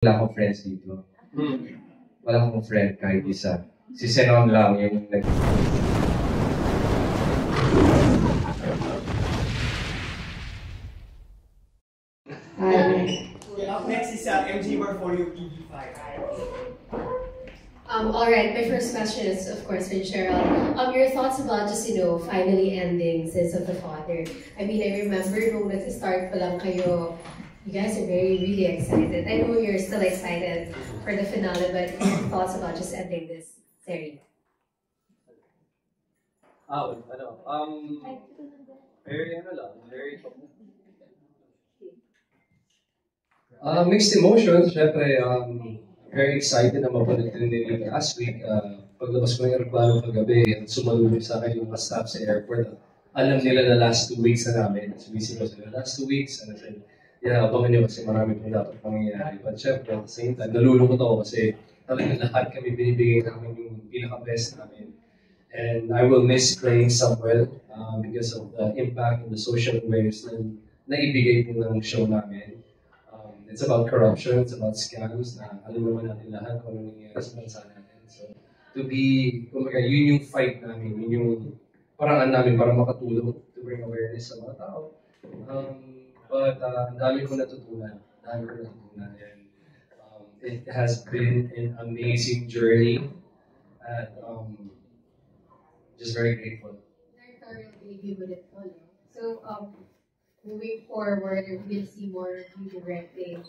Wala akong friends dito. Wala akong friend kahit isa. Si Senon lang yung nag... Up next is MG1 for you, TV5. Alright, my first question is, of course, for Cheryl. Your thoughts about just, finally ending Sins of the Father. I mean, I remember nung nag-start pa lang kayo, you guys are really excited. I know you're still excited for the finale, but your thoughts about just ending this series? Mixed emotions. Siyempre, very excited na mapanood din nila last week. Paglabas ko ng aeroplano kagabi, sumalubong sa akin yung mga staff sa airport. Alam nila na last 2 weeks na namin. Sumisip ko sila, last 2 weeks. And I said, yeah, abangan nyo kasi marami pong dapat mangyayari. But syempre, at the same time, nalulungkot ako kasi talagang lahat kami binibigay namin yung pinaka-best namin. And I will miss playing Samuel because of the impact and the social awareness na ibigay po ng show namin. It's about corruption, it's about scams, na alam naman natin lahat kung ano nangyayari sa bansa natin. So, to be, kumbaga, yun yung fight namin, yun yung paraan namin para makatulong to bring awareness sa mga tao. But ang dami ko natutunan, and it has been an amazing journey, and just very grateful. Directorial debut with it all. So, moving forward, we're going to see more of you directing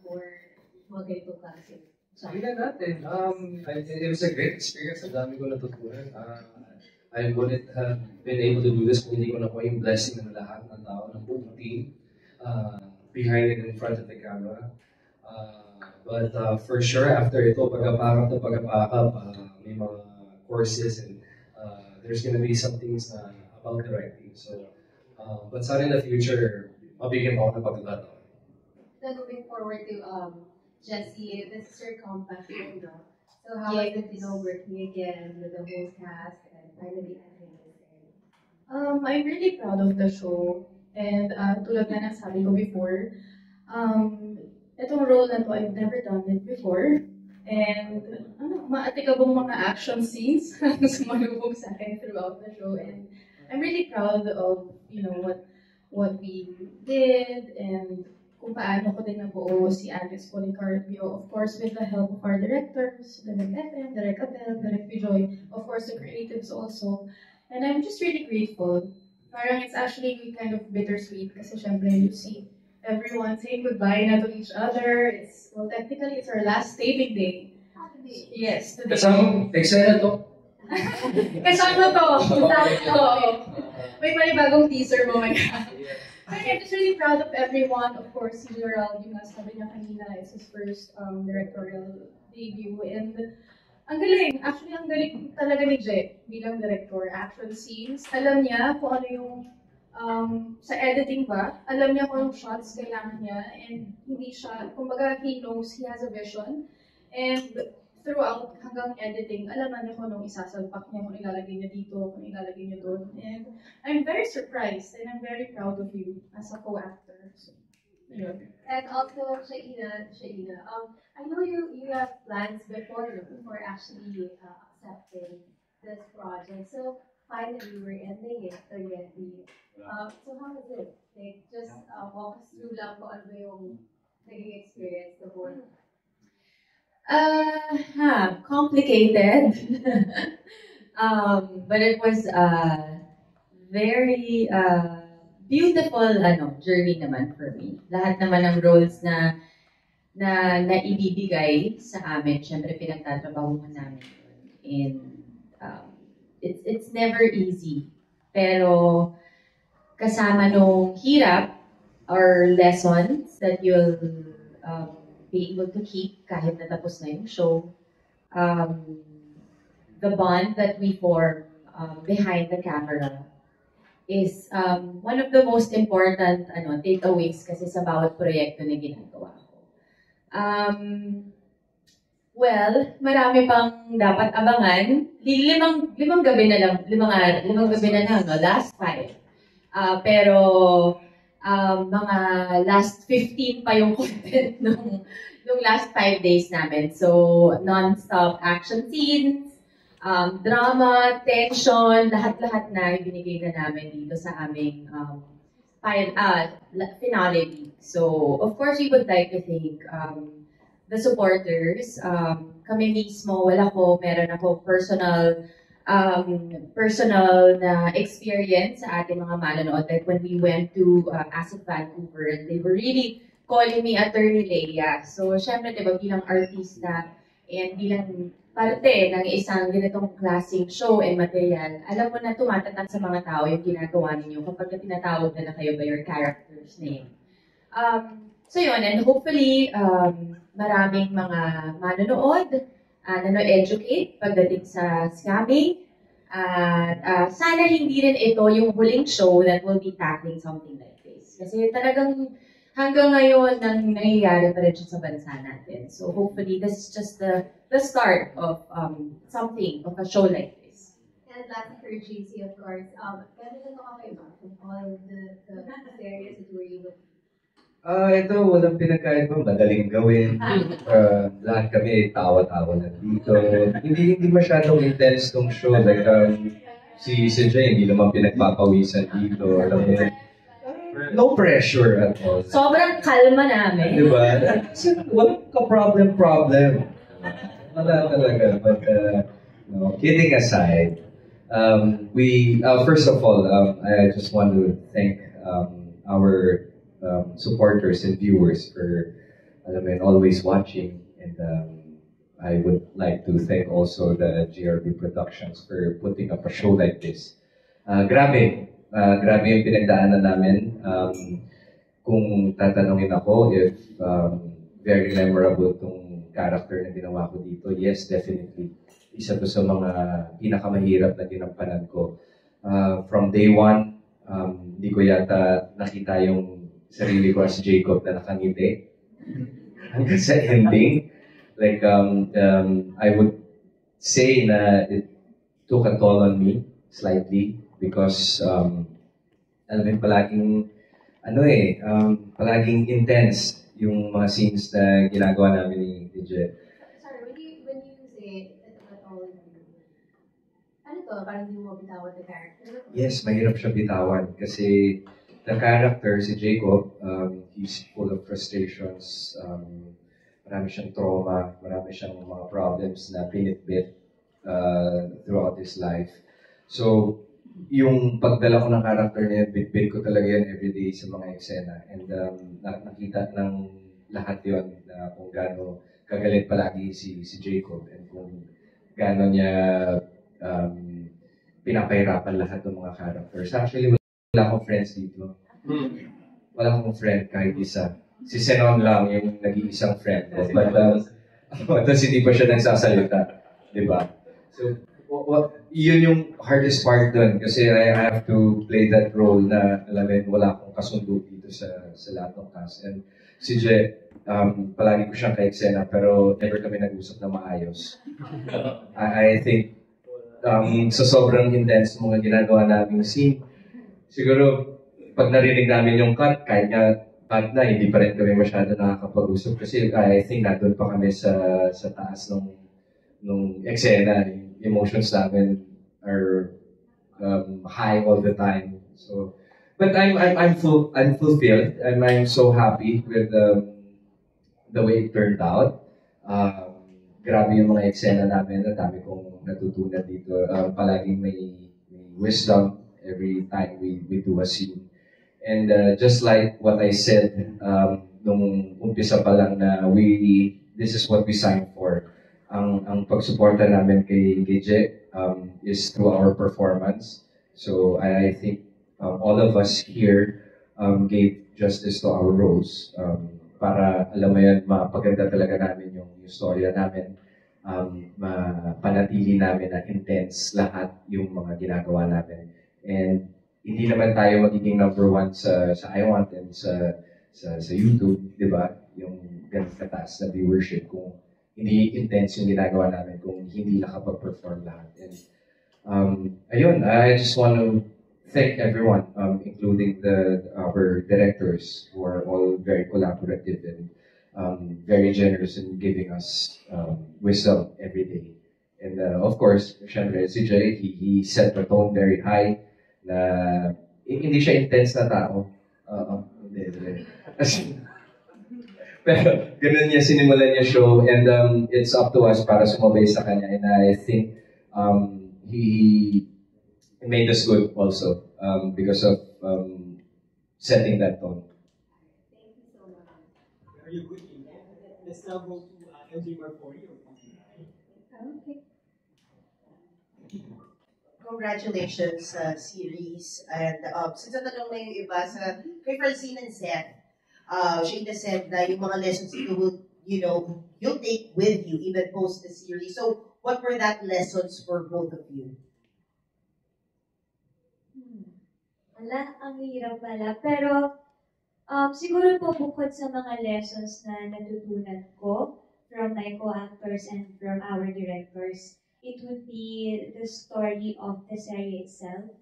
more mga ganitong klase. Tingnan natin. It was a great experience. Ang dami ko natutunan. I wouldn't have been able to do this kung hindi ko nakuha yung blessing ng lahat ng tao, ng buong team, behind it and in front of the camera. But for sure, after ito, pag-apakap, may mga courses and there's gonna be some things about directing. So, but sana in the future, mabigyan ako ng pagkakataon. Then moving forward to Jessie, this is your comeback, So how is it, working again with the whole cast and finally ending this series? I'm really proud of the show. And tulad na nasabi ko before, itong role na to, I've never done it before. And maatikabong mga action scenes sumalubog sa akin throughout the show. And I'm really proud of, what we did and kung paano ko din nabuo si Alex Policarpio, of course, with the help of our directors, Direk FM, Direk Abel, Direk Pijoy, of course, the creatives also. And I'm just really grateful. Parang it's actually kind of bittersweet kasi syempre you see everyone saying goodbye na to each other. Technically, it's our last taping day. Yes, today. Kasama, excited to? Kasama to. May bagong teaser mo mamaya. I'm just really proud of everyone. Of course, si Gerald, yung nasabi niya kanina, is his first directorial debut. And ang galing. Actually, ang galing talaga ni Je bilang director. Action scenes. Alam niya kung ano yung sa editing ba, alam niya kung anong shots kailangan niya. And hindi siya, kumbaga, he knows, he has a vision. And throughout, hanggang editing, alam na niya kung anong isasalpak niya, kung ilalagay niya dito, kung ilalagay niya doon. And I'm very surprised and I'm very proud of you as a co-actor. So, And also, Shaina, I know you have plans before actually accepting this project. So finally, we're ending it already. So how is it? Like, just walk us through lang kung ano yung naging experience the whole. Complicated. But it was very beautiful journey naman for me. Lahat naman ng roles na ibibigay sa amin, syempre pinagtatrabahuhan namin yun. And it's never easy. Pero kasama nung hirap or lessons that you'll be able to keep kahit natapos na yung show. The bond that we form behind the camera is one of the most important takeaways kasi sa bawat proyekto na ginagawa ko. Well, marami pang dapat abangan. Limang gabi na lang, limang gabi na lang, last 5. Pero mga last 15 pa yung content nung last 5 days namin. So, non-stop action scenes, drama, tension, lahat-lahat na ibinigay na namin dito sa aming finale week. So, of course, we would like to thank the supporters. Kami mismo, meron ako personal na experience sa ating mga manonood. Like when we went to ASIC Vancouver, they were really calling me Attorney Leia. So, syempre, diba, bilang artista and bilang parte ng isang ganitong klaseng show and material, alam mo na tumatatak sa mga tao yung ginagawa ninyo kapag tinatawag na kayo by your character's name. So yun, and hopefully, maraming mga manonood, nano-educate pagdating sa scamming. Sana hindi rin ito yung huling show that will be tackling something like this. Kasi talagang hanggang ngayon nangyayari pa rin siya sa bansa natin. So hopefully this is just the start of something, of a show like this. And last for JC, of course, ganito na kayo ba from all the areas that were able to Ito, walang pinagkaiba, madaling gawin. Lahat kami, tawa-tawa lang dito. Hindi masyadong intense tong show. Like, si Jay, hindi naman pinagpapawisan dito. Alam mo, no pressure at all. Sobrang kalma namin. Diba? Walang ka-problem. Wala talaga. But, no, kidding aside, first of all, I just want to thank our supporters and viewers for always watching, and I would like to thank also the GRB Productions for putting up a show like this. Grabe yung pinagdaanan namin. Kung tatanungin ako if very memorable tong character na ginawa ko dito, yes, definitely. Isa to sa mga pinakamahirap na ginampanan ko. From day one, hindi ko yata nakita yung sarili ko as Jacob na nakangiti. Hanggang sa ending, like, I would say na it took a toll on me slightly because, palaging intense yung mga scenes na ginagawa namin ni Jet. Sorry, when you say at all, ano to, parang hindi mo bitawan the character? Yes, mahirap siya bitawan kasi the character, si Jacob, he's full of frustrations, marami siyang trauma, marami siyang mga problems na pinitbit throughout his life. So, yung pagdala ko ng character niya, bit ko talaga yan everyday sa mga eksena. And nakita ng lahat yon na kung gaano kagalit palagi si Jacob and kung gaano niya pinapahirapan lahat ng mga characters. Actually, wala akong friends dito. Wala akong friend kahit isa. Si Senon lang yung nag-iisang friend ko. But, tapos hindi pa siya nagsasalita. Diba? So, yun yung hardest part dun. Kasi I have to play that role na, wala akong kasundo dito sa lahat ng cast. And si Je, palagi ko siyang ka-eksena, pero never kami nag-usap na maayos. I think, sa sobrang intense mga ginagawa naming scene, siguro, pag narinig namin yung cut, kahit nga cut na, hindi pa rin kami masyado nakakapag-usap. Kasi I think nandun pa kami sa taas nung eksena. Emotions namin are high all the time. So, but I'm fulfilled. I'm so happy with the way it turned out. Grabe yung mga eksena namin. Ang dami kong natutunan dito. Palaging may wisdom every time we do a scene. And just like what I said nung umpisa pa lang na this is what we signed for. Ang pagsuporta namin kay Je is through our performance. So I think all of us here gave justice to our roles para alam mo yan, mapaganda talaga namin yung storya namin. Mapanatili namin na intense lahat yung mga ginagawa namin. And hindi naman tayo magiging number one sa I Want and sa YouTube, di ba? Yung ganun kataas na viewership kung hindi intense yung ginagawa namin, kung hindi nakapag-perform lahat. And ayun, I just want to thank everyone, including our directors who are all very collaborative and very generous in giving us wisdom every day. And of course, syempre, si Jay, he set the tone very high na hindi siya intense na tao. Hindi. Pero ganun niya, sinimulan niya show and it's up to us para sumabay sa kanya. And I think he made us good also because of setting that tone. Thank you so much. Very good. Let's now go to MJ Marfori. Okay. Congratulations sa series. And since natanong na yung iba sa kay Francine and Seth, Shayna said na yung mga lessons you will, you'll take with you even post the series. So, what were that lessons for both of you? Wala, ang hirap pala. Pero, siguro po bukod sa mga lessons na natutunan ko from my co-actors and from our directors, it would be the story of the series itself.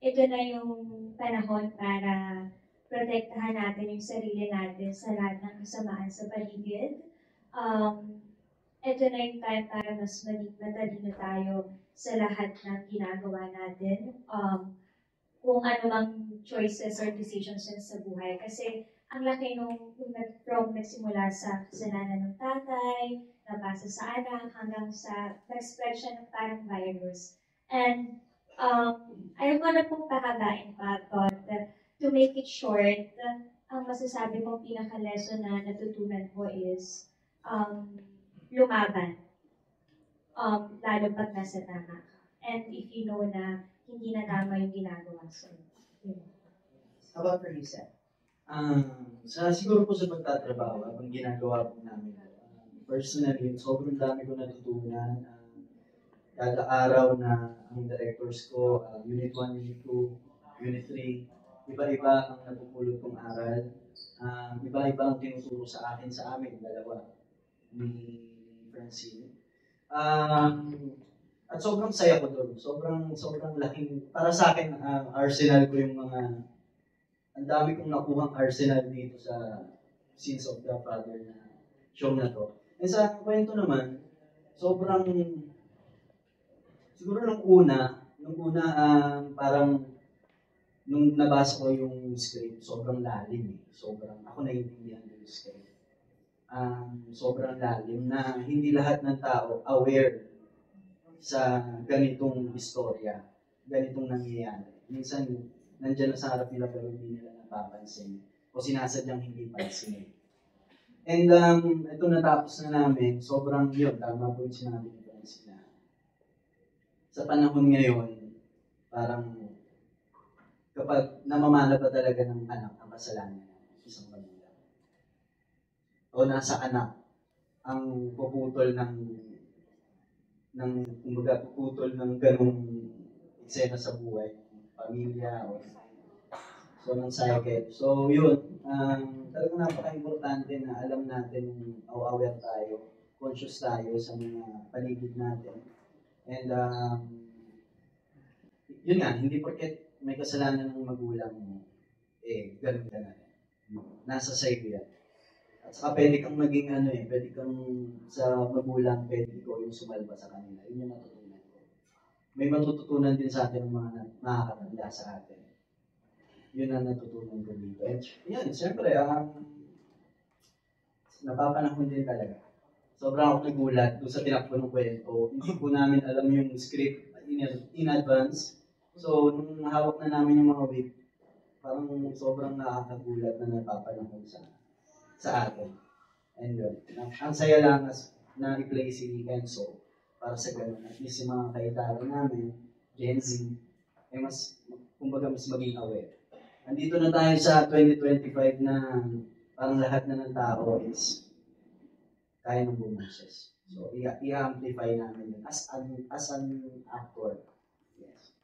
Ito na yung panahon para protektahan natin yung sarili natin sa lahat ng kasamaan sa paligid. Ito na yung time para mas matalino tayo sa lahat ng ginagawa natin. Kung ano mang choices or decisions yun sa buhay. Kasi ang laki nung from nagsimula sa kasalanan ng tatay, nabasa sa anak, hanggang sa nag-spread siya ng parang virus. And I wanna pong pahabain pa, but to make it short, ang masasabi kong pinaka-lesson na natutunan ko is lumaban. Lalo pag nasa tama ka. And if you know na hindi na tama yung ginagawa sa'yo. How about for you, Seth? Siguro po sa pagtatrabaho, ang ginagawa po namin, personally, sobrang dami ko natutunan. Kada araw na ang directors ko, Unit 1, Unit 2, Unit 3, iba-iba ang napupulot kong aral. Iba-iba ang tinuturo sa amin, dalawa, ni Francine. At sobrang saya ko doon. Sobrang laking, para sa akin, arsenal ko yung ang dami kong nakuhang arsenal dito sa Sins of the Father na show na to. And sa kwento naman, siguro nung una, parang, nung nabasa ko yung script, sobrang lalim ako naiintindihan yung script. Sobrang lalim na hindi lahat ng tao aware sa ganitong istorya, ganitong nangyayari. Minsan, nandiyan na sa harap nila pero hindi nila napapansin o sinasadyang hindi pansin. And ito natapos na namin, sobrang yun, tama po yung sinabi ni Francis na sa panahon ngayon, parang kapag namamana ba talaga ng anak ang kasalanan ng isang magulang o nasa anak ang puputol puputol ng ganung eksena sa buhay ng pamilya o ng cycle. So yun, talagang napaka-importante na alam natin aware tayo, conscious tayo sa mga paligid natin. And yun nga, hindi porket may kasalanan ng magulang mo, ganun ka na. Nasa sa'yo yan. At saka pwede kang maging pwede kang sa magulang, pwede ko yung sumalba sa kanila. Yun yung natutunan ko. May matututunan din sa atin ng mga nakakatanda sa atin. Yun ang natutunan ko dito. And yun, siyempre, napapanahon din talaga. Sobrang ako nagulat doon sa tinakbo ng kwento. Hindi po namin alam yung script in advance. So, nung hawak na namin yung mga week, parang sobrang nakakagulat na napapanahon sa atin. And yun, ang saya lang na i-play si Enzo para sa ganun. At least yung mga kaitaro namin, Gen Z, mas maging aware. Andito na tayo sa 2025 na parang lahat na ng tao is kaya ng bumoses. So, i-amplify namin yun as an actor. Yes.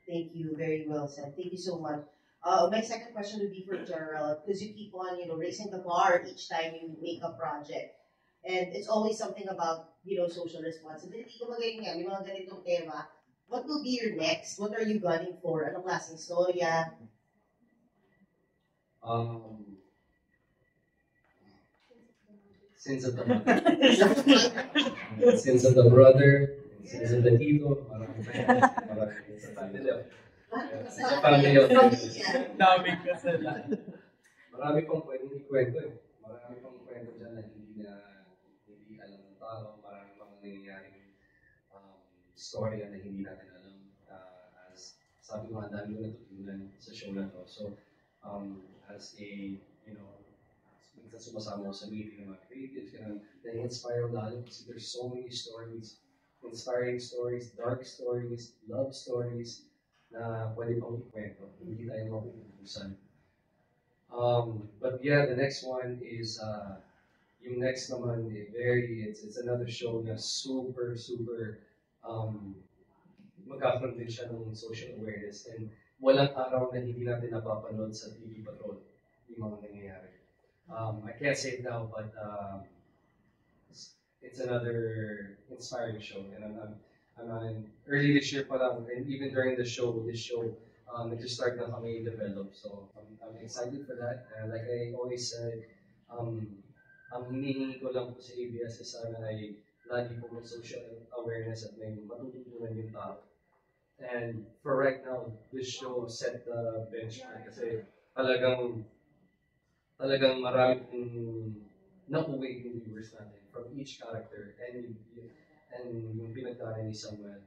Thank you. Very well said. Thank you so much. My second question would be for Gerald, because you keep on, raising the bar each time you make a project. And it's always something about, social responsibility. Kung magaling nga, may mga ganitong tema, what will be your next? What are you gunning for? Anong klaseng storya? Sins of the mother. Sins of the brother. Sins of the tito. Marami pa yan. Marami sa family. Sa family of Daming kasalanan. marami pang pwedeng ikwento eh. Marami pang kwento dyan na hindi alam ng tao. Marami pang nangyayaring storya na hindi natin alam. As sabi ko, ang dami ko natutunan sa show na to. So, as a, minsan sumasama ko sa meeting ng mga creatives, na-inspire lalo kasi there's so many stories, inspiring stories, dark stories, love stories, na pwede pang ikwento. Hindi tayo makukubusan. But yeah, the next one is, yung next naman, it's another show na super, magkakaroon din siya ng social awareness. And walang araw na hindi natin napapanood sa TV Patrol yung mga nangyayari. I can't say it now, but it's another inspiring show. And I'm early this year pa lang, and even during this show, nag-start na kami develop. So I'm excited for that. And like I always said, ang hinihingi ko lang po sa ABS is sana ay lagi po may social awareness at may matututunan yung tao. And for right now, this show set the benchmark kasi talagang marami kong nakuwi yung viewers natin from each character and yung pinagdaanan ni Samuel.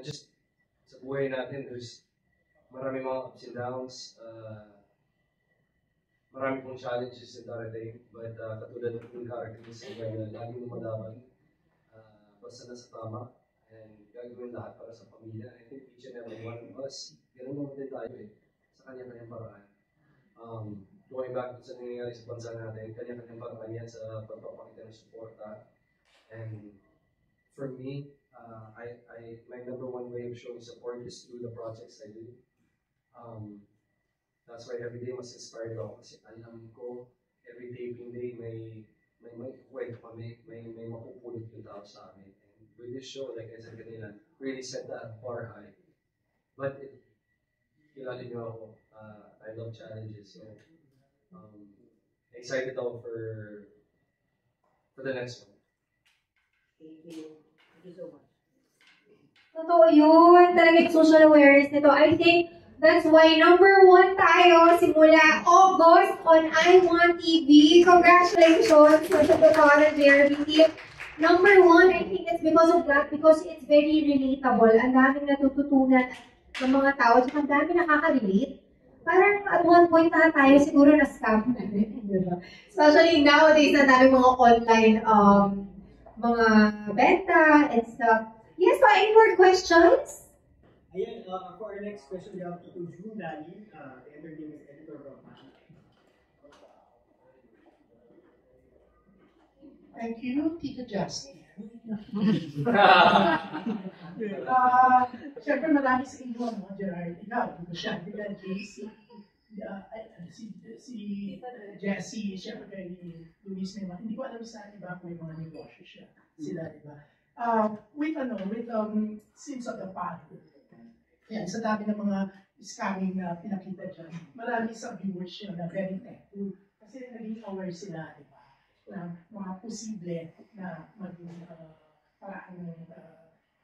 Just sa buhay natin, there's marami mga ups and downs, marami pong challenges na darating, but katulad ng character ni Samuel na lagi lumalaban, basta nasa tama, and gagawin lahat para sa pamilya. I think each and every one of us, ganun naman din tayo sa kanya-kanyang paraan. Going back to sa nangyayari sa bansa natin, kanya-kanyang paraan yan sa pagpapakita ng suporta. And for me, my number one way of showing support is through the projects I do. That's why every day mas inspired ako kasi alam ko every taping day may kwento kami, may mapupulot yung tao sa amin. And with this show, like I said kanina, really set that bar high. But kilala niyo ako, I love challenges. So excited ako for the next one. Thank you. Thank you so much. Totoo yun. Talagang social awareness nito. I think that's why number 1 tayo simula August on I Want TV. Congratulations sa totoo ng JRB team. Number 1, I think it's because of that, because it's very relatable. Ang daming natututunan ng mga tao, at ang daming nakaka-relate. Parang at one point tayo siguro na-scam na rin, di ba? Especially nowadays na daming mga online mga benta and stuff. Yes, pa, any more questions? Ayan, for our next question, we have Tito June Lali, the entertainment editor from Passion. Thank you, Tito Justin. Siyempre marami sa inyo, Gerard, ikaw, siya, JC, si Jessie, siyempre kay Luis, hindi ko alam saan iba kung may mga negosyo siya, sila, diba? With sins of the past. Yan, sa dami ng mga scamming na pinakita dyan, marami sa viewers yun na very thankful. Kasi naging aware sila, di ba? Na mga posible na maging paraan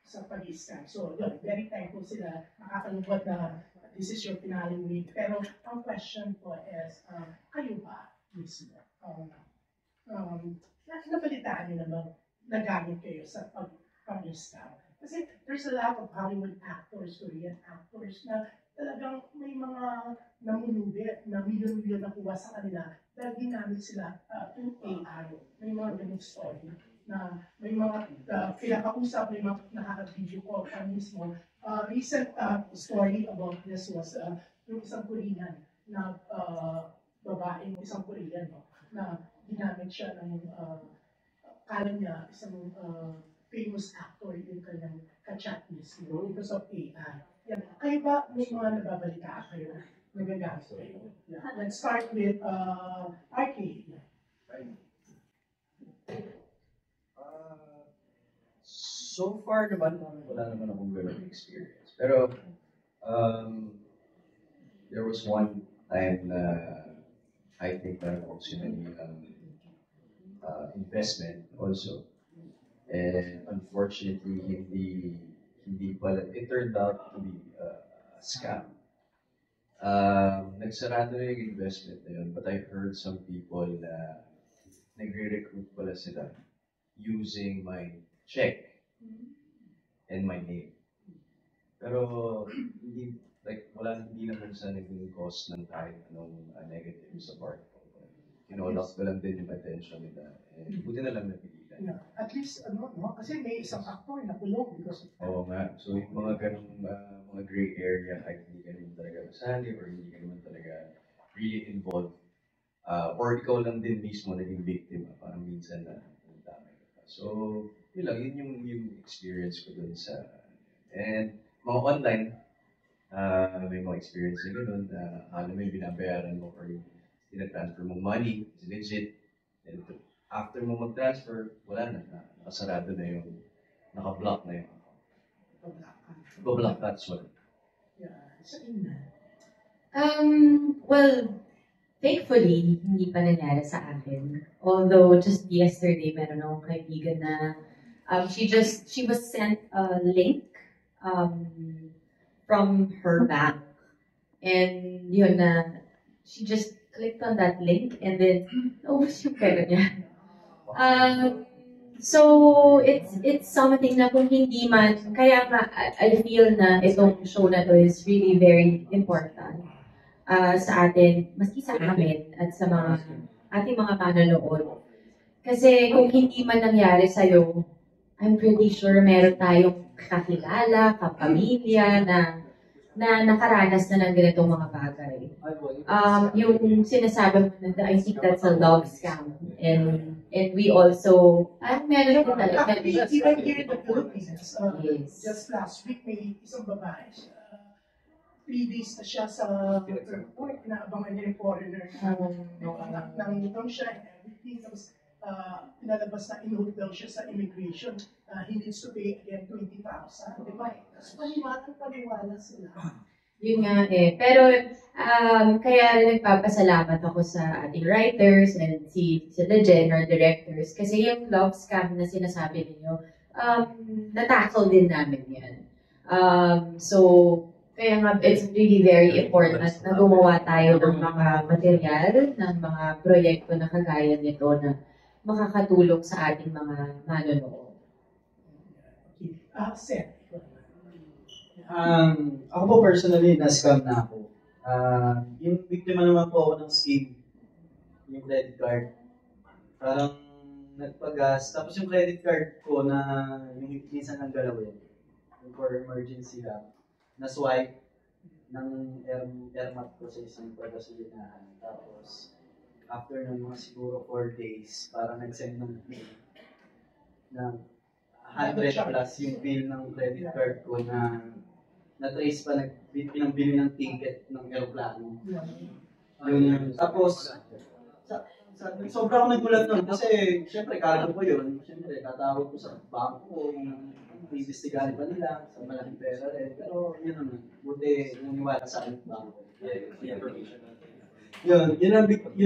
sa pag-scam. So, yun, very thankful sila. Nakakalungkot na this is your finale week. Pero ang question po is, kayo ba mismo? Nabalitaan nyo naman nagamit kayo sa pag-scam. Kasi there's a lot of Hollywood actors, Korean actors na talagang may mga namulubit na milyon-milyon na kuha sa kanila dahil ginamit sila through AI. May mga ganung story na may mga pinakausap, may mga nakaka-video call pa mismo. Recent story about this was yung isang Korean na babaeng isang Korean na ginamit siya ng kala niya isang famous actor yung kanyang ka-chat mismo because of AI. Yan. Kayo ba may mga nababalita kayo nagagamit kayo? Yeah. Let's start with RK. So far naman, wala naman akong ganun experience. Pero, there was one time na I think na optionally investment also. And unfortunately, hindi pala, it turned out to be a scam. Nagsarado na yung investment na yun, but I heard some people na nagre-recruit pala sila using my check and my name. Pero hindi naman sa naging cause ng kahit anong negative sa part ko. Kinolak ko lang din yung attention nila. Buti na lang napigilan. Yeah. At least, kasi may isang actor na kulong because of that. Oo nga. So yung mga ganung mga gray area, kahit hindi ka naman talaga masali or hindi ka naman talaga really involved. Or ikaw lang din mismo naging victim. Parang minsan na damay ka pa. So, yun lang. Yun yung experience ko dun sa... And mga online, may mga experience na gano'n. Alam mo yung binabayaran mo or yung tinatransfer mong money, is legit. And after mo mag-transfer, wala na. Nakasarado na yung, naka-block na yung Go-block, that's what. Yeah, sa ina. Well, thankfully, hindi pa nangyari sa akin. Although, just yesterday, meron akong kaibigan na she was sent a link from her bank. And yun na, she just clicked on that link and then, naubos yung pera niya. So, it's something na kung hindi man, kaya nga, I feel na itong show na to is really very important sa atin, maski sa amin at sa mga ating mga manonood. Kasi kung hindi man nangyari sa'yo, I'm pretty sure meron tayong kakilala, kapamilya na nakaranas na ng ganitong mga bagay. Yung sinasabi mo na, I think that's a love scam. And we also, meron din talaga. Even here in the Philippines, Yes. just last week, may isang babae siya. 3 days na siya sa airport, inaabangan niya yung foreigner na nang siya and everything. Tapos, pinalabas na in-hold daw siya sa immigration. He needs to pay again 20,000. Diba? Tapos paniwala sila. Yun nga eh. Pero, kaya nagpapasalamat ako sa ating writers and the Jen, our directors. Kasi yung love scam na sinasabi ninyo, natackle din namin yan. So, kaya nga, it's really very important na gumawa tayo ng mga material, ng mga proyekto na kagaya nito na makakatulong sa ating mga manonood. Seth. Ako po personally, na-scam na ako. Yung biktima naman po ako ng scheme, yung credit card. Parang nagpagas. Tapos yung credit card ko na yung minsan ng galawin, yung for emergency lang, na-swipe ng airmat ko sa isang pagkasulinahan. Tapos, after ng mga siguro 4 days, parang nag-send ng bill ng 100 plus yung bill ng credit card ko na na-trace pa, pinambili ng ticket ng aeroplano. Tapos, sobra ako nagulat nun kasi syempre cargo ko yun. Syempre, tatawag ko sa bangko, iimbestigahan pa nila sa malaking pera rin. Pero yun naman, buti naniwala sa akin bangko. Yun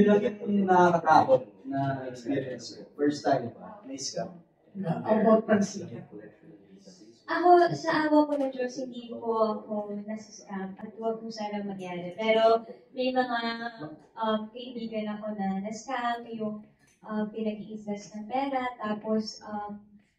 lang yung nakakatakot na experience ko. First time, may scam. About Francine. Ako, sa awa ko ng Diyos, hindi po ako nasa-scam at huwag po sana mangyari. Pero may mga kaibigan ako na na-scam, yung pinag-i-invest ng pera, tapos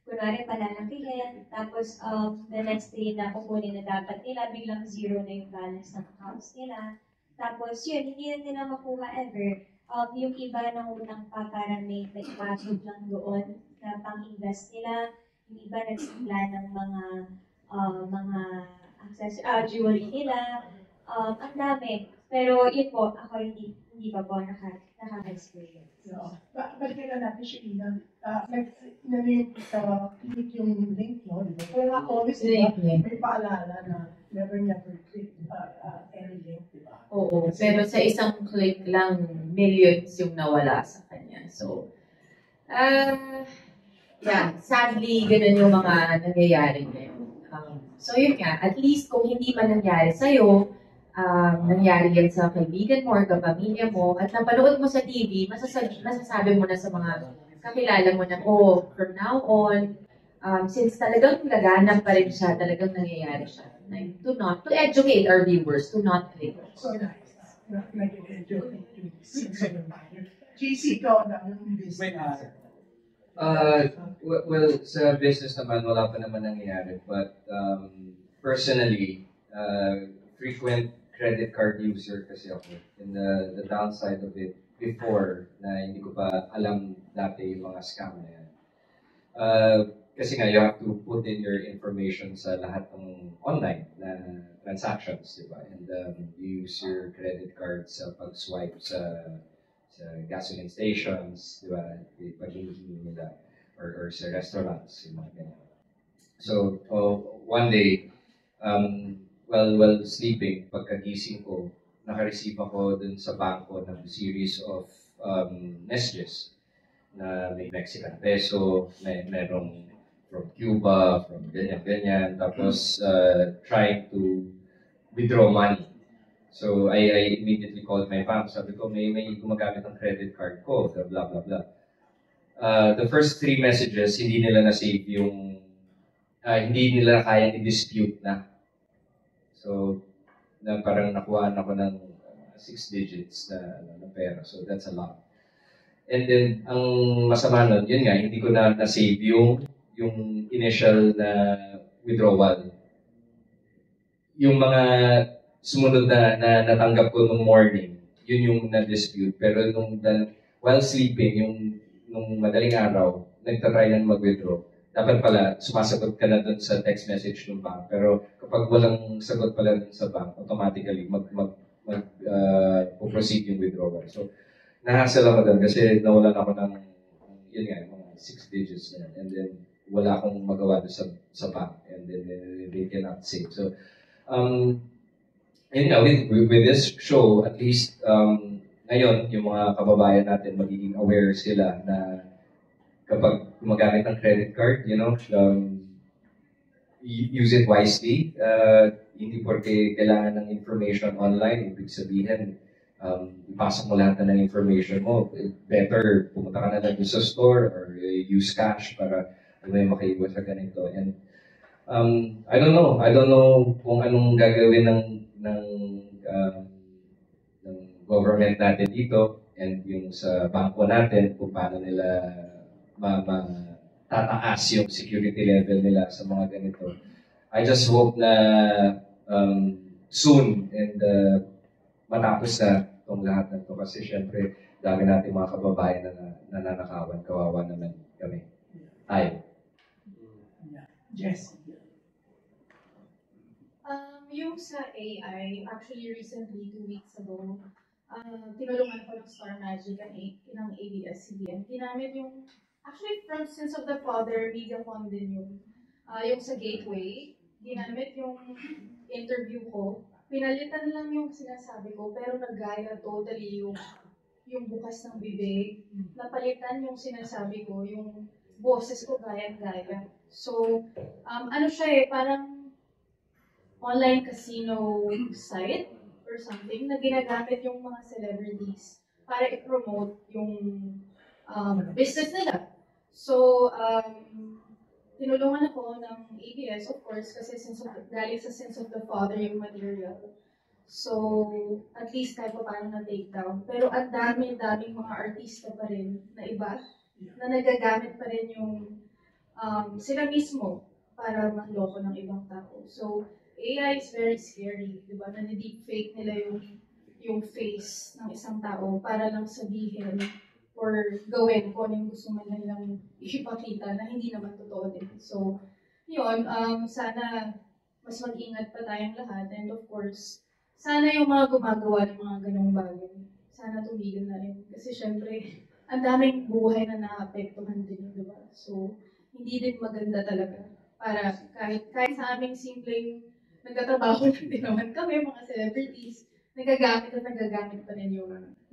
kunwari palalakihin, tapos the next day na kukunin na dapat nila, biglang zero na yung balance ng accounts nila. Tapos yun, hindi na nila makuha ever. Yung iba ng utang pa parang may naipasok lang doon na pang-invest nila. Yung iba nagsimula ng mga jewelry nila. Ang dami. Pero yun po, ako hindi pa po nakaka-experience. Balikan na natin siya, Ina. Click yung link, no? Diba? Pero ako, always, diba, may paalala na never click any link, diba? Oo, pero sa isang click lang, millions yung nawala sa kanya. So, Yeah, sadly, ganun yung mga nangyayari ngayon. So yun nga, at least kung hindi man nangyari sa'yo, nangyari yan sa kaibigan mo or kapamilya mo, at napanood mo sa TV, masasabi mo na sa mga kakilala mo na, oh, from now on, since talagang laganap pa rin siya, talagang nangyayari siya. Like, to educate our viewers, to not click. So nice. Nag-educate yung scenes of the matter. JC, ikaw na yung business. Well, sa business naman, wala pa naman nangyayari. But personally, frequent credit card user kasi ako. And the downside of it before na hindi ko pa alam dati yung mga scam na yan. Kasi nga, you have to put in your information sa lahat ng online na transactions, di ba? And you use your credit card sa pag-swipe sa gasoline stations, di ba? Pag-hihingi nila. Or sa restaurants, yung mga ganyan. So, one day, while sleeping, pagkagising ko, naka-receive ako dun sa bangko ng series of messages na may Mexican peso, merong from Cuba, from ganyan, tapos trying to withdraw money. So, I immediately called my bank. Sabi ko, may gumagamit ng credit card ko, blah, blah, blah. The first 3 messages, hindi nila na-save yung, hindi nila kayang i-dispute na. So, parang nakuhaan ako ng 6 digits na pera. So, that's a lot. And then, ang masama nun, yun nga, hindi ko na na-save yung initial na withdrawal. Yung mga sumunod na natanggap ko nung morning, yun yung na-dispute. Pero while sleeping, nung madaling araw, nagtatry na mag-withdraw. Dapat pala, sumasagot ka na dun sa text message ng bank. Pero kapag walang sagot pala dun sa bank, automatically proceed yung withdrawal. So, nahassle ako dun kasi nawalan ako ng, yun nga, mga 6 digits na. And then, wala akong magawa dun sa bank. And then, they cannot save. So, yun nga, with this show, at least, ngayon, yung mga kababayan natin, magiging aware sila na kapag gumagamit ng credit card, use it wisely. Hindi porque kailangan ng information online, ibig sabihin, ipasok mo lahat ng information mo. Better, pumunta ka na lang sa store or use cash para may makaiwas sa ganito. And I don't know kung anong gagawin ng government natin dito and yung sa bangko natin kung paano nila tataas yung security level nila sa mga ganito. I just hope na soon and matapos na itong lahat na ito kasi syempre dami natin mga kababayan na nananakawan, kawawa naman kami. Tayo. Yes. Yung sa AI, actually recently, 2 weeks ago, tinulungan ko ng Star Magic ng ABS-CBN. Ginamit yung, actually from Sins of the Father, MediaCon din yun. Yung sa Gateway, ginamit yung interview ko. Pinalitan lang yung sinasabi ko, pero nagaya totally yung bukas ng bibig. Napalitan yung sinasabi ko, yung boses ko gaya-gaya. So, ano siya parang online casino site or something na ginagamit yung mga celebrities para i-promote yung business nila. So, tinulungan ako ng ABS, of course, kasi galing sa Sins of the Father yung material. So, at least kahit pa paano na-take down. Pero ang daming mga artista pa rin na iba na nagagamit pa rin yung sila mismo para manloko ng ibang tao. So, AI is very scary, di ba? Na-deepfake nila yung face ng isang tao para lang sabihin or gawin kung ano yung gusto man nilang ipakita na hindi naman totoo din. So, yun, sana mas mag-ingat pa tayong lahat. And of course, sana yung mga gumagawa ng mga ganong bagay, sana tumigil na rin. Kasi syempre, ang daming buhay na naapektuhan din, di ba? So, hindi din maganda talaga. Para kahit sa aming simpleng nagtatrabaho din naman kami, mga celebrities, nagagamit pa rin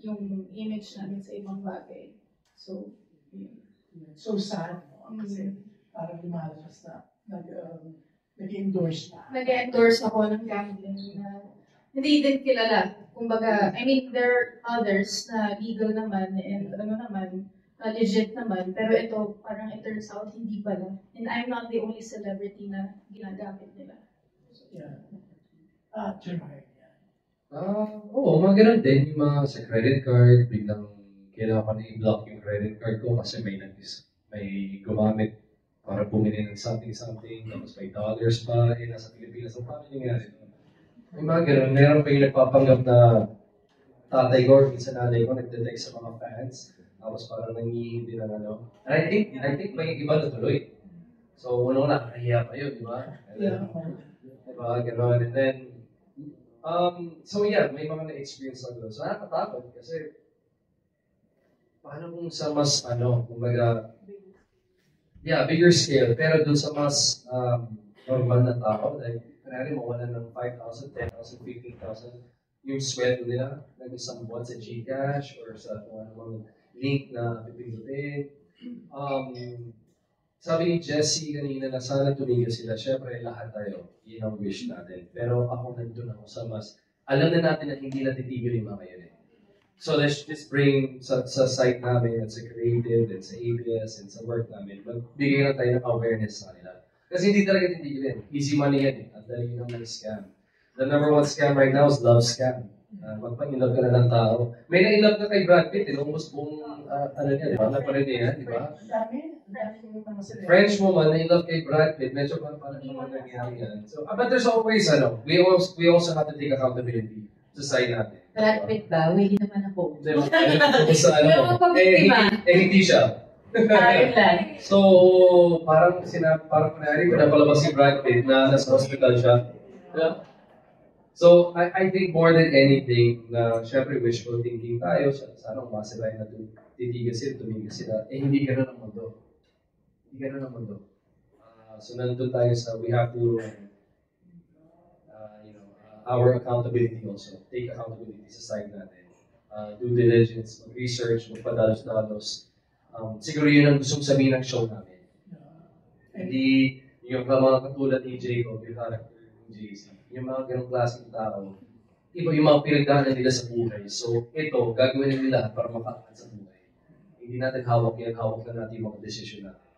yung image namin sa ibang bagay. So, yun. So sad. Kasi parang lumalabas na nag-endorse na. Nag-endorse ako ng gambling na hindi din kilala. Kumbaga, I mean, there are others na legal naman and legit naman. Pero ito, parang it turns out, hindi pala. And I'm not the only celebrity na ginagamit nila. Yeah. Gerard. Oo, mga ganun din. Yung mga sa credit card, biglang kailangan ko na i-block yung credit card ko kasi may gumamit para bumili ng something, tapos may dollars pa, nasa Pilipinas. So, paano nangyari ito? May mga ganun. Meron pa yung nagpapanggap na tatay ko or minsan nanay ko nagde-text sa mga fans. Tapos parang nanghihindi ng ano. And I think may iba na tuloy. So, una nakahiya pa yun, di ba? Yeah. Diba, gano'n. And then, so yeah, may mga na-experience ako doon. So, nakakatakot kasi paano kung sa mas, kumbaga, bigger scale, pero doon sa mas normal na tao, like, kunwari mawalan ng 5,000, 10,000, 15,000, yung sweldo nila, like isang buwan sa GCash or sa kung anong link na pipindutin. Sabi ni Jessie kanina na sana tumigil sila. Siyempre, lahat tayo, yun ang wish natin. Pero ako nandun ako sa mas, alam na natin na hindi natin titigil yung mga yun eh. So let's just bring sa site namin at sa creative and sa ABS and sa work namin, magbigay na tayo ng awareness sa kanila. Kasi hindi talaga titigilin. Easy money yan eh. At dahil yun ang scam. The number one scam right now is love scam. Magpang-inlove ka na ng tao. May na-inlove ka kay Brad Pitt, almost buong, niya, di ba? Naparinig yan, di ba? French woman na-inlove kay Brad Pitt, medyo parang naman nangyari yan. So, but there's always, we also have to take accountability sa side natin. Brad Pitt ba? Willie naman ako. Hindi siya. So, parang kunwari, pinapalabas si Brad Pitt na nasa hospital siya. Yeah. So, I think more than anything, na syempre wishful thinking tayo, sana umasila na tumigil sila, hindi ganun ang mundo. So, nandun tayo sa, we have to, our accountability also, take accountability sa side natin. Due diligence, mag-research, magpadalos-dalos. Siguro yun ang gustong sabihin ng show namin. Hindi yung mga katulad ni Jacob, yung character ni JC. Yung mga ganong klaseng tao, iba yung mga pinagdaanan nila sa buhay. So, ito, gagawin nila para makaangat sa buhay. Hindi natin hawak yan, hawak na natin yung mga desisyon natin.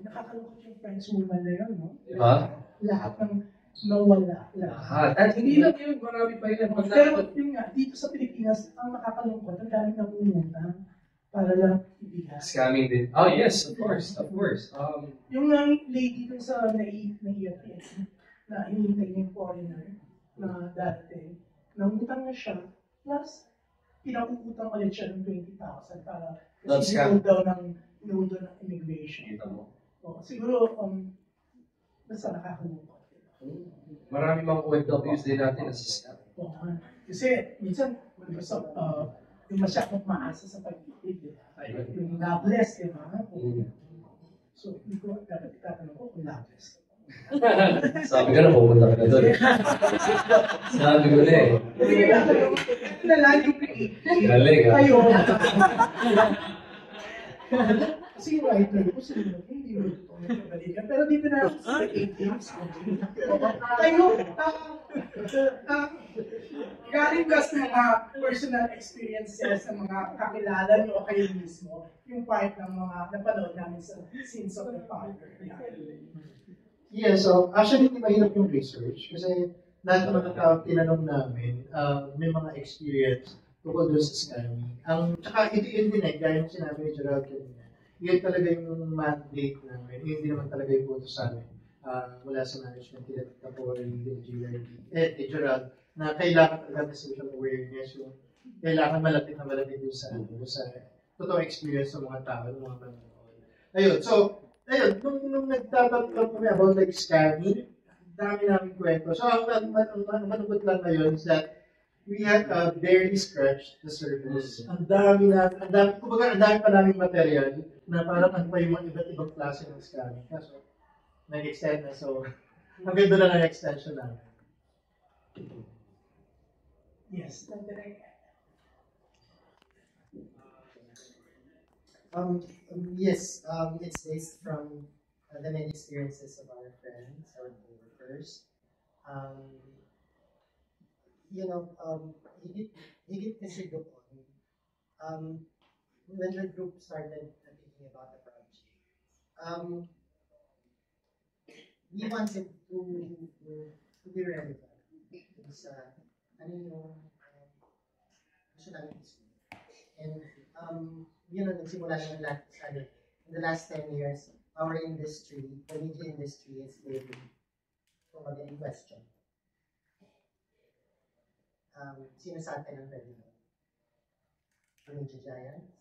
Nakakalungkot yung French woman na yun, no? Diba? Lahat ng nawala. Lahat. At hindi lang yun, marami pa yun. Pero yun nga, dito sa Pilipinas, ang nakakalungkot, ang daming namumunta para lang ibigan. Scamming din. Oh, yes, of course. Yung lady dun sa naiiyak na hinihintay niya yung foreigner na dati, nangutang na siya, plus pinakuutang ulit siya ng 20,000 para kasi inuod ng immigration. Kita mo. Siguro, basta nakakalungkot. Marami mga OFWs din natin na scam. Kasi minsan, yung masyadong maasa sa pag-ibig, yung loveless, di ba? So, hindi ko dapat itatanong ko kung loveless. Sabi ko na, pupunta ka na doon. Sabi ko na eh. Nalaging creative. Galing ha. Kayo. Kasi yung writer ko, hindi mo totoo yung kabalikan. Pero dito na sa 80s. Kayo, galing ka sa mga personal experiences sa mga kakilala nyo o kayo mismo, yung part ng mga napanood namin sa Sins of the Father. Yeah, so actually hindi mahirap yung research kasi lahat ng mga tao tinanong namin, may mga experience tungkol doon sa scamming. Tsaka ito yun din gaya ng sinabi ni Gerald kanina, yun talaga yung mandate namin, yun din naman talaga yung punto sa amin mula sa management nila Tapori, GRD, Gerald, na kailangan talaga ng social awareness, yung kailangan malapit doon sa totoong experience ng mga tao, ng mga manonood. Ayun, nung nagtatanong kami about like scamming, dami namin kwento. So, ang manugot lang ngayon is that we had barely scratched the surface. Ang dami pa namin material na parang ano pa yung mga iba't ibang klase ng scamming. Kaso, nag-extend na. So, ang ganda na ng extension namin. Yes, Yes, it's based from the many experiences of our friends, our coworkers. Um, higit, higit kasi doon, um, when the group started thinking about the project, um, we wanted to be relevant dun sa ano yung gusto namin isulat. And, nagsimula naman lahat sa ano, in the last 10 years, our industry, the media industry has been in question. Sino sa atin ang relevant? The media giants,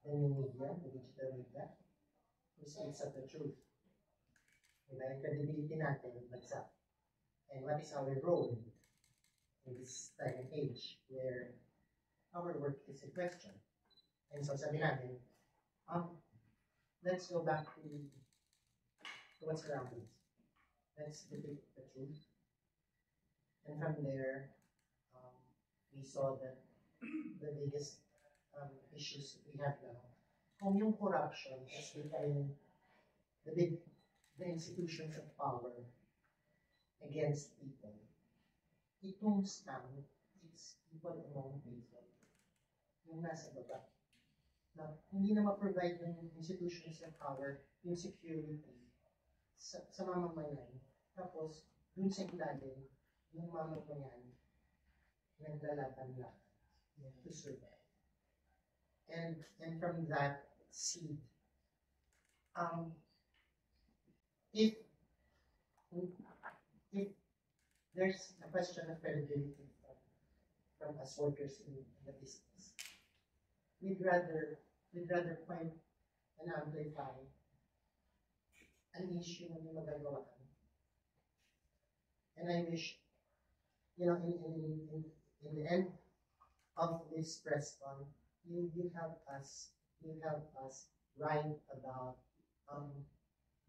the new media, the digital media, who speaks of the truth. Diba, yung credibility natin, bagsak. And what is our role in this time and age where our work is in question? And so sabi namin, let's go back to what's around us. Let's depict the truth. And from there, we saw that the biggest issues we have now, kung yung corruption is becoming the institutions of power against people. Itong scam, it's people among people. Yung nasa baba. Na hindi na ma-provide ng institutions of power yung security sa mamamayan. Tapos, dun sa ilalim, yung mamamayan naglalaban lang to survive. And from that seed, if there's a question of credibility from us workers in the business, we'd rather find and amplify an issue na may magagawa kami. And I wish, in the end of this press con, you help us write about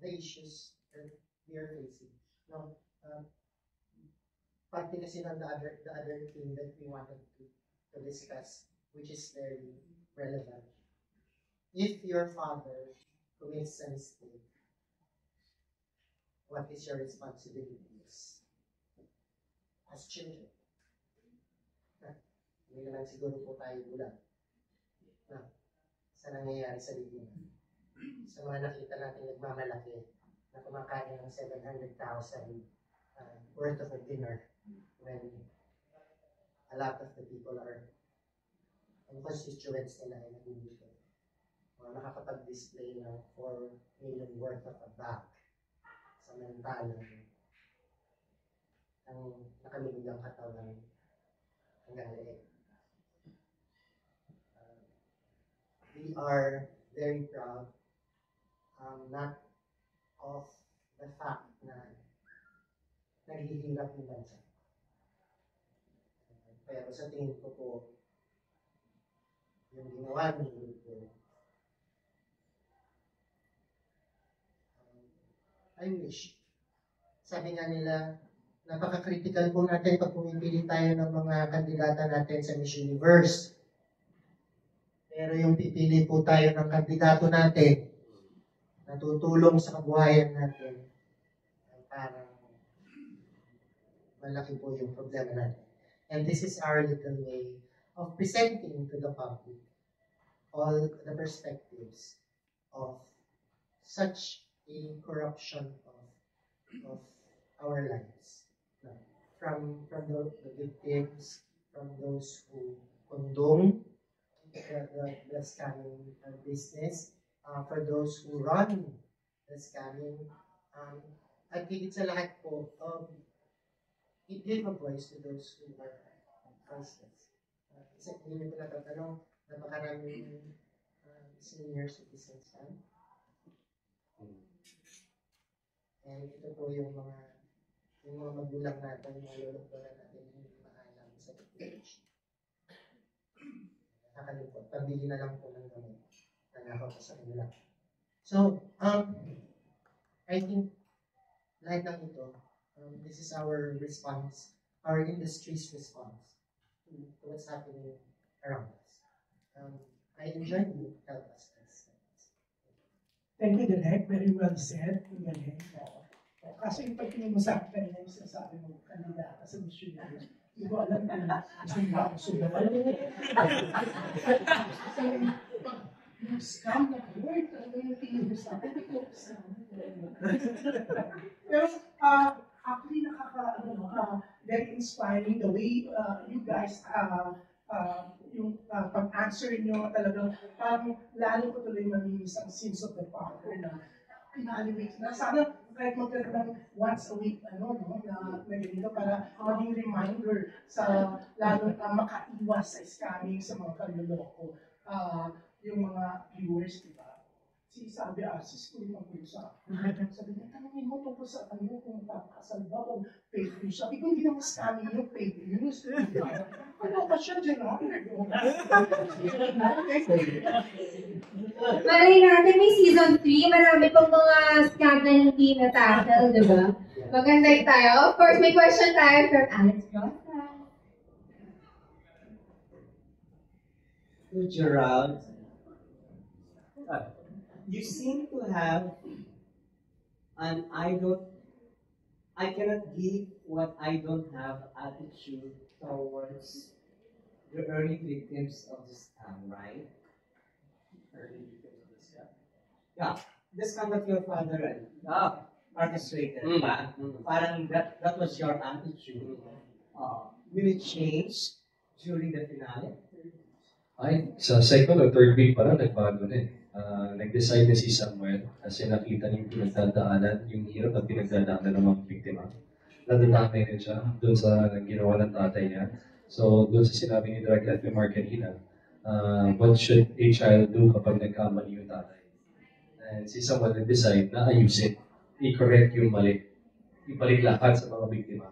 the issues that we are facing. No, parte kasi ng the other thing that we wanted to discuss, which is very relevant. If your father commits a mistake, what is your responsibilities as children? Hindi naman siguro po tayo bulag sa nangyayari sa lipunan. Sa mga nakita natin nagmamalaki na kumakain ng 700,000 worth of a dinner when a lot of the people are ang constituents nila ay nagmumulito. Mga nakakapag-display ng 4 million worth of a bag samantalang ang nakalubog ang katawan hanggang leeg. We are very proud not of the fact na naghihirap yung bansa. Pero sa tingin ko po, yung ginawa ng grupo, I wish. Sabi nga nila, napaka-critical po natin pag pumipili tayo ng mga kandidata natin sa Miss Universe. Pero yung pipili po tayo ng kandidato natin na tutulong sa kabuhayan natin, ay parang malaki po yung problema natin. And this is our little way of presenting to the public all the perspectives of such a corruption of our lives. From the victims, from those who condone the scamming business, for those who run the scamming, at higit sa lahat po, it gave a voice to those who are voiceless. Kasi hindi ko natatanong, napakaraming senior citizens yan. And ito po yung mga magulang natin, yung mga lolo-lola natin, yung maalam sa technology. Nakalipot, pambili na lang po ng gamit na nakaw sa kanila. So, I think, lahat ng ito, this is our response, our industry's response to what's happening around us. I enjoyed you help us. Thank you, Direk. Very well said. Ang galing. Kaso yung pagtingin mo sa akin kanina, yung sinasabi mo, kandidata sa Miss Universe, hindi ko alam kung gusto mo ba akong sugal. Yung scam na word, ano yung tingin mo sa akin? Pero, actually, very inspiring the way you guys yung pag-answer nyo talagang parang lalo ko tuloy mamimiss ang sins of the father na pinaliwit na. Sana kahit magkaroon ng once a week na ganito para maging reminder sa lalo na makaiwas sa scamming sa mga kaluloko. Yung mga viewers, di ba? Sabi, si school mag-usap. Sabi niya, tanongin mo tungkol sa kung kakasal ba o fake news. Sabi ko, hindi naman scamming yung fake news. Ano ka siya, Gerard? Malay natin, may season 3, marami pang mga scam na hindi na-tackle, di ba? Maganda tayo. Of course, may question tayo from Alex Rosa. To Gerald, you seem to have an I cannot give what I don't have attitude towards the early victims of the scam, right? Early victims of the scam. Yeah, the scam that your father orchestrated. Parang that was your attitude. Will it change during the finale? Ay, sa second or third week pa lang, nagbago na eh. Nag-decide na si Samuel kasi nakita niya yung pinagdadaanan, yung hirap na pinagdadaanan ng mga biktima. Nadadamay rin siya doon sa ginawa ng tatay niya. So, doon sa sinabi ni Direk Edwin kanina, what should a child do kapag nagkamali yung tatay? And si Samuel nag-decide na ayusin, i-correct yung mali, ibalik lahat sa mga biktima.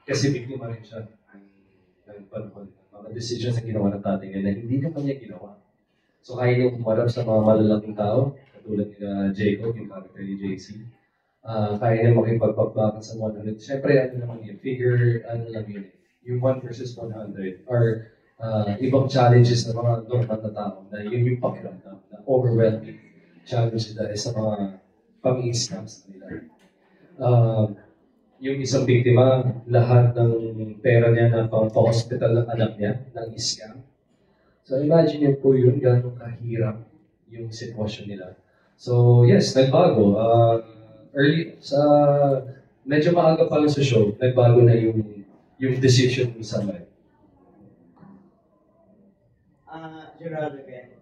Kasi biktima rin siya ng panahon. Mga decisions na ginawa ng tatay niya na hindi naman niya ginawa. So, kaya niyang humarap sa mga malalaking tao, katulad ni Jacob, yung character ni JC. Kaya niya makipagpagbakan sa 100. Siyempre, ano naman yun, ano lang yun, yung 1 versus 100, or ibang challenges ng mga normal na tao, na yun yung pakiramdam, na overwhelming challenges dahil sa mga pang-i-scams nila. Yung isang biktima, lahat ng pera niya na pang-hospital ng anak niya, ng scam. So imagine niyo po yun, gano'ng kahirap yung sitwasyon nila. So yes, nagbago. Medyo maaga pa lang sa show, nagbago na yung decision ni Samuel. Gerald again.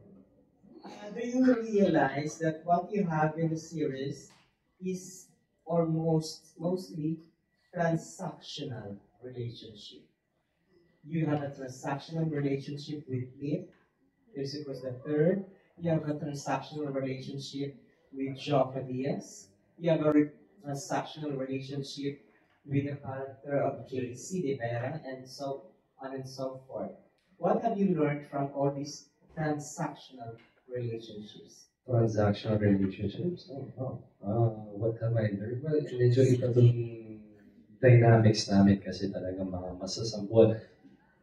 Do you realize that what you have in the series is mostly transactional relationship? You have a transactional relationship with Pete. This was the third. You have a transactional relationship with Joca Diaz. You have a transactional relationship with the character of JC De Vera, and so on and so forth. What have you learned from all these transactional relationships? Transactional relationships? What have I learned? Well, medyo ito itong dynamics namin kasi talagang mga masasambuan.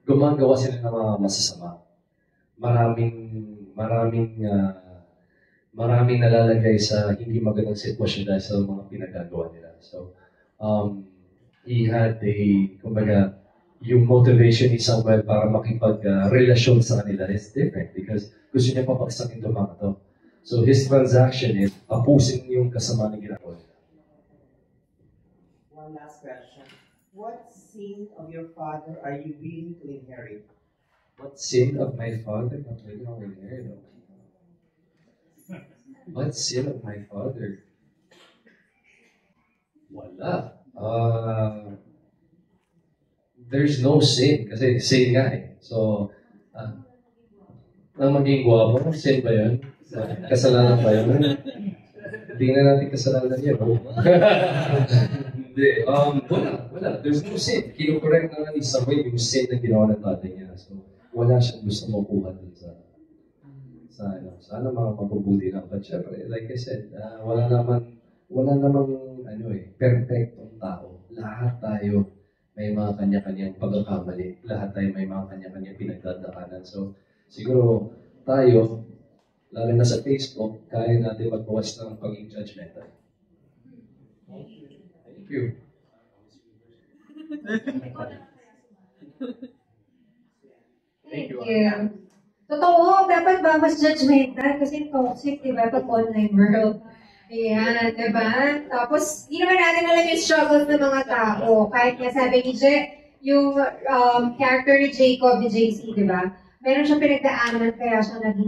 Gumagawa sila ng mga masasama. Maraming nalalagay sa hindi magandang sitwasyon dahil sa mga pinagagawa nila. So, he had yung motivation ni Samuel para makipag-relasyon sa kanila is different because gusto niya papaksakin itong mga to. So, his transaction is tapusin yung kasama na ginagawa nila. One last question. What sin of your father are you willing to inherit? What sin of my father am I willing to inherit? What sin of my father? Wala. There's no sin kasi sin nga eh. So, ang maging gwapo, sin ba yun? Kasalanan ba yun? Hindi na natin kasalanan yun. Hindi. Wala. There's no sin. Kino-correct na nga ni Samuel yung sin na ginawa ng tatay niya. So, wala siyang gusto makuha dun sana mga mabubuti lang. But syempre, like I said, wala namang perfectong tao. Lahat tayo may mga kanya-kanyang pagkakamali. Lahat tayo may mga kanya-kanyang pinagdadaanan. So, siguro tayo, lalo na sa Facebook, kaya natin magbawas ng pagiging judgmental. Thank you. Thank you. Totoo, dapat ba mas judgmental kasi toxic, di ba, pag online world. Ayan, di ba? Tapos, hindi naman natin alam yung struggles ng mga tao. Kahit nga sabi ni yung character ni Jacob, ni JC, di ba? Meron siya pinagdaanan kaya siya naging